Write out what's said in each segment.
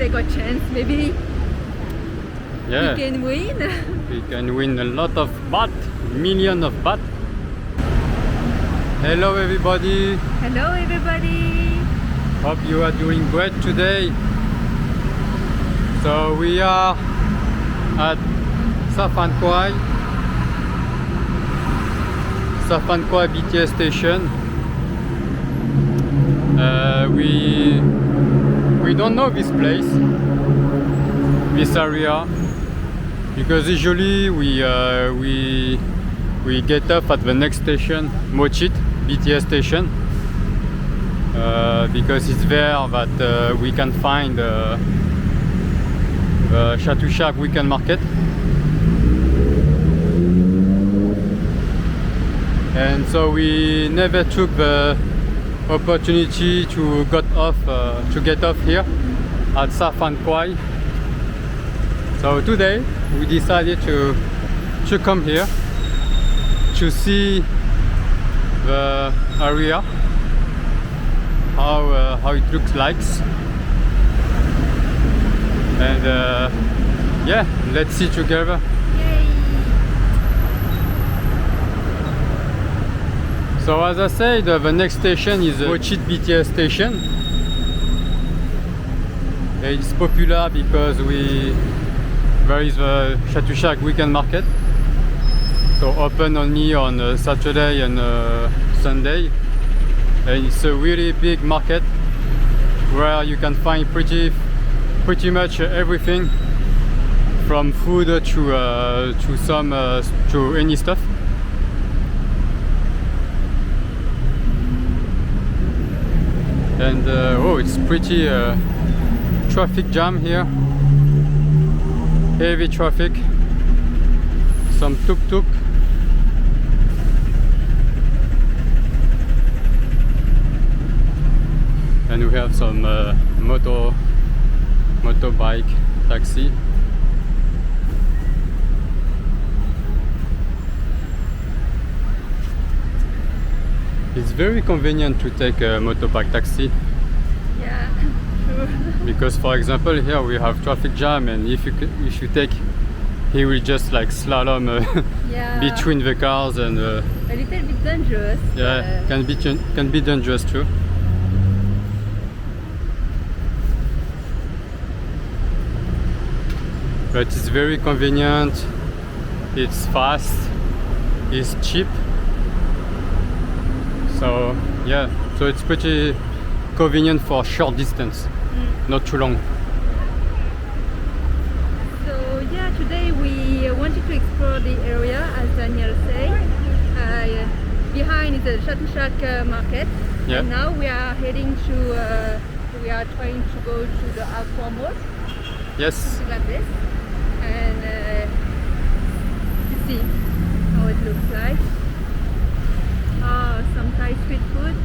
take a chance. Maybe Yeah, we can win. we can win a lot of baht, million of baht. Hello everybody, Hello everybody. hope you are doing great today. So we are at Saphan Kwai, Saphan Kwai BTS station. We don't know this place, this area, because usually we get off at the next station, Mo Chit, BTS station, because it's there that we can find Chatuchak weekend market. And so we never took the opportunity to get off here at Saphan Kwai. So today we decided to come here to see the area, how it looks like, and yeah, let's see together. Yay. So as I said, the next station is Mo Chit BTS station. It's popular because there is the Chatuchak weekend market, so open only on Saturday and Sunday, and it's a really big market where you can find pretty much everything, from food to any stuff. And oh, it's pretty traffic jam here, heavy traffic, some Tuk Tuk, and we have some motorbike taxi. It's very convenient to take a motorbike taxi. Yeah, true. Because for example here we have traffic jam, and if you take, he will just like slalom Yeah. between the cars, and A little bit dangerous. yeah, can be dangerous too. But it's very convenient, it's fast, it's cheap. So yeah, so it's pretty convenient for short distance, not too long. So yeah, today we wanted to explore the area, as Daniel said. Behind is the Chatuchak market. Yeah. And now we are heading to, we are trying to go to the Aqua mall, Yes. something like this. And to see how it looks like. Some Thai street food.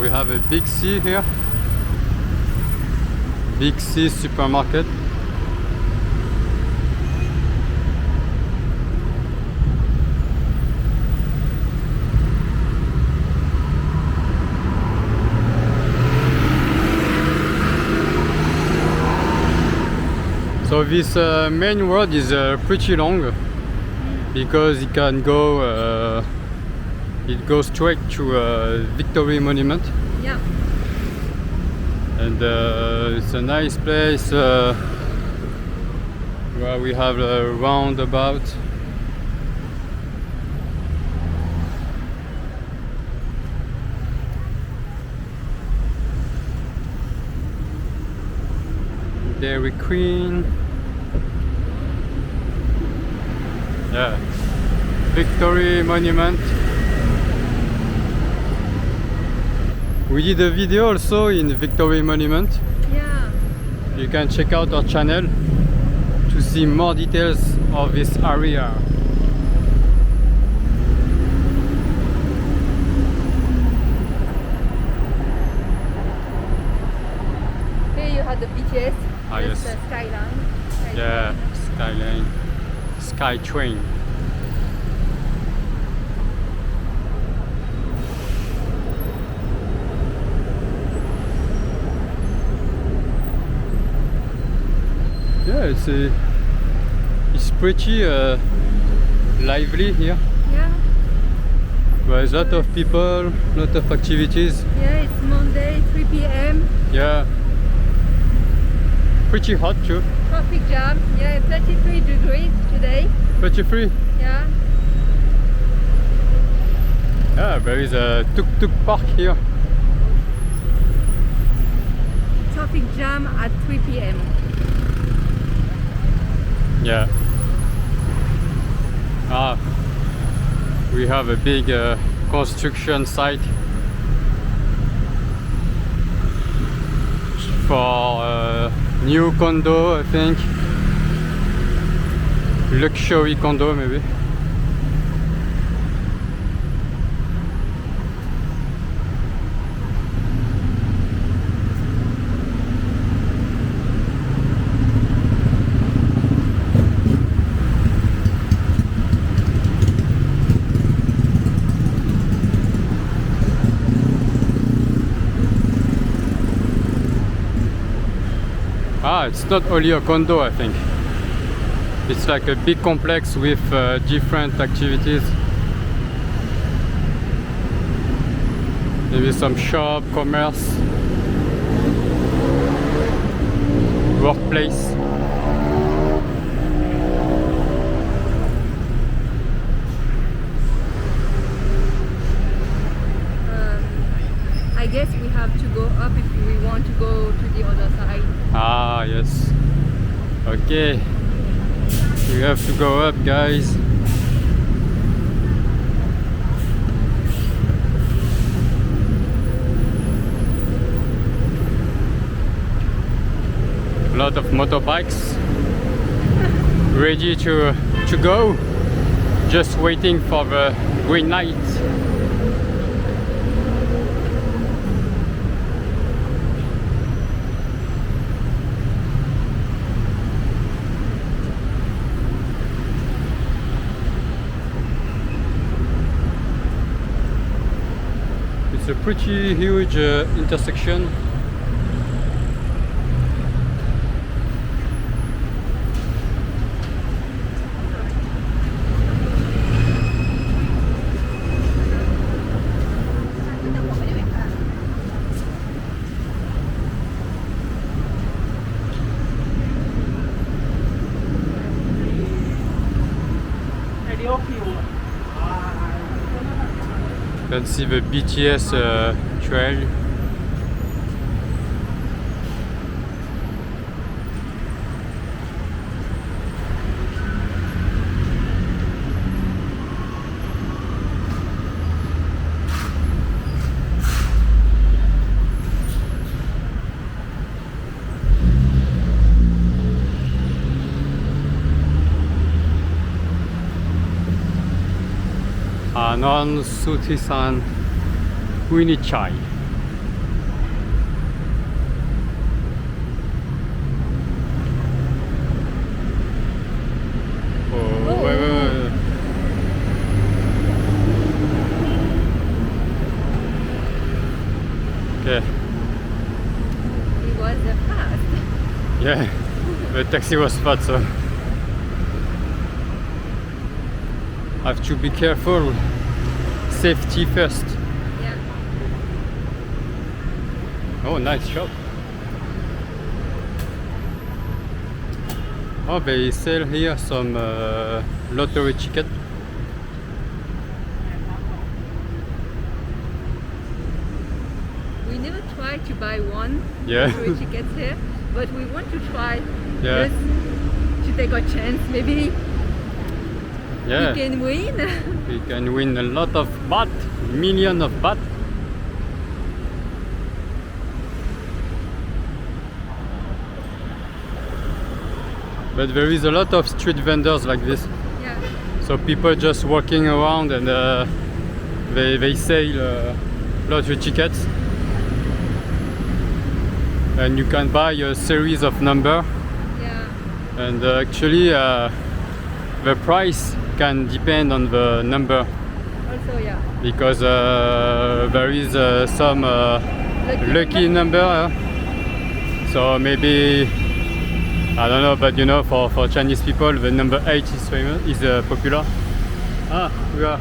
We have a Big C here, Big C supermarket. So this main road is pretty long, because it can go, it goes straight to Victory Monument, Yeah. and it's a nice place where we have a roundabout. Dairy Queen. Yeah. Victory Monument. We did a video also in Victory Monument. Yeah. You can check out our channel to see more details of this area. Sky Train. Yeah, it's pretty lively here. Yeah. There's a lot of people, lot of activities. Yeah, it's Monday, 3 p.m. Yeah. Pretty hot too. Traffic jam. Yeah, 33 degrees today. 33. Yeah. Yeah, there is a Tuk Tuk park here. Traffic jam at 3 p.m. Yeah. We have a big construction site for new condo, I think. Luxury condo, maybe. It's not only a condo, I think. It's like a big complex with different activities. Maybe some shop, commerce, workplace. I guess we have to go up if we want to go to the other side. Ah, yes. Okay. We have to go up, guys. A lot of motorbikes ready to go. Just waiting for the green light. It's a pretty huge intersection. You can see the BTS trail. Anon Sutisan Winichai. Oh, wait. Okay. It was fast. Yeah, the taxi was fast, so have to be careful. Safety first. Yeah. Oh, nice shop. Oh, they sell here some lottery ticket. We never tried to buy one Yeah. lottery tickets here, but we want to try Yeah. just to take a chance. Maybe Yeah. we can win. We can win a lot of baht, million of baht. But there is a lot of street vendors like this. Yeah. So people just walking around and they sell lottery tickets. And you can buy a series of number. Yeah. And actually the price can depend on the number, Also, yeah. because there is some lucky number. So maybe, I don't know, but you know, for Chinese people, the number 8 is famous, is popular. Ah, we are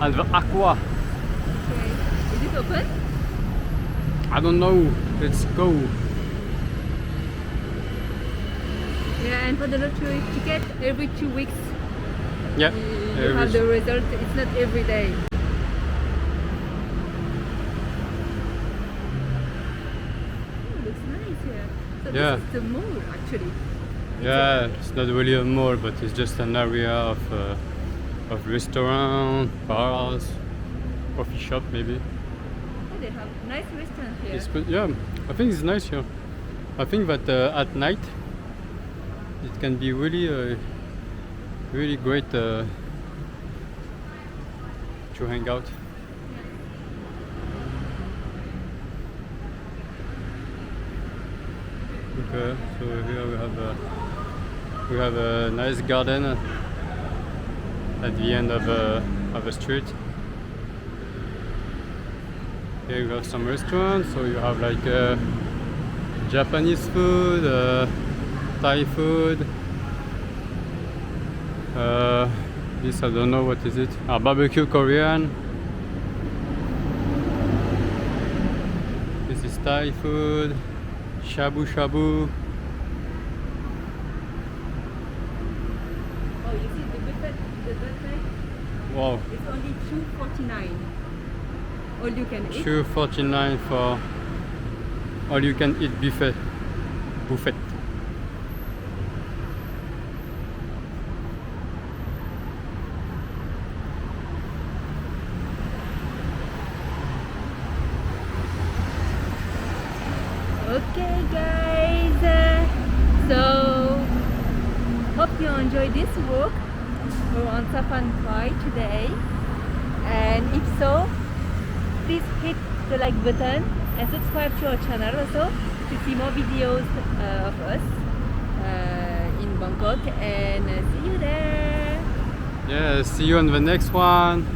at the Aqua. Okay. Is it open? I don't know. Let's go. Yeah, and for the lottery ticket, every 2 weeks Yeah. you have the result. It's not every day. Oh, looks nice here. So Yeah. this is the mall actually. Yeah, it's not really a mall, but it's just an area of restaurant, bars, coffee shop maybe. Oh, they have nice restaurant here. Yeah, I think it's nice here. I think that at night it can be really, really great to hang out. Okay, so here we have a nice garden at the end of a street. Here you have some restaurants, so you have like Japanese food, Thai food. This I don't know what is it. Barbecue Korean. This is Thai food. Shabu shabu. Oh, you see the buffet. Wow. It's only $2.49. All you can eat. $2.49 for all you can eat buffet. Buffet. Okay guys, so hope you enjoyed this walk around Saphan Kwai today, and if so, please hit the like button and subscribe to our channel also to see more videos of us in Bangkok, and see you there. Yeah, see you on the next one.